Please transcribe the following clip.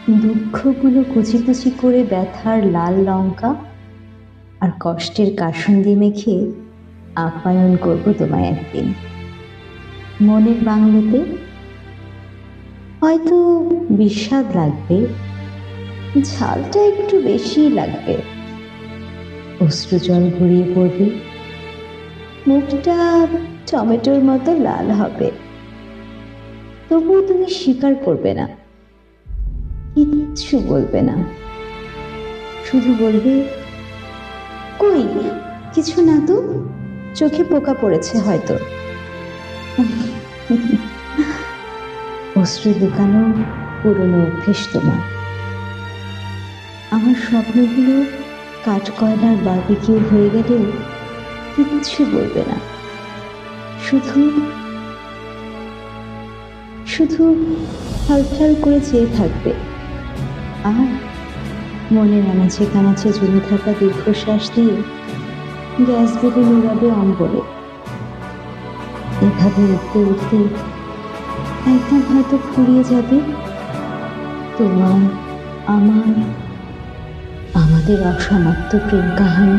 দুঃখগুলো কুচি কুচি করে ব্যথার লাল লঙ্কা আর কষ্টের কাসুন্দি মেখে আপ্যায়ন করব তোমায় একদিন মনের বাংলোতে। হয়তো বিস্বাদ লাগবে, ঝালটা একটু বেশিই লাগবে, অশ্রু জল গড়িয়ে পড়বে, মুখটা টমেটোর মতো লাল হবে, তবুও তুমি স্বীকার করবে না, কিচ্ছু বলবে না, শুধু বলবে কই কিছু না তো, চোখে পোকা পড়েছে হয়তো। অশ্রু লুকানো পুরনো অভ্যেস তোমার। আমার স্বপ্নগুলো কাঠকয়লার বারবিকিউ হয়ে গেলেও কিচ্ছু বলবে না, শুধু শুধু হালফাল করে চেয়ে থাকবে আর মনের আনাচে কানাচে জমে থাকা দীর্ঘশ্বাস দিয়ে গ্যাস বেলুন উড়াবে অম্বরে। এভাবে উঠতে উঠতে একদম হয়তো ফুরিয়ে যাবে তোমার, আমার, আমাদের অসমাপ্ত প্রেম কাহিনী।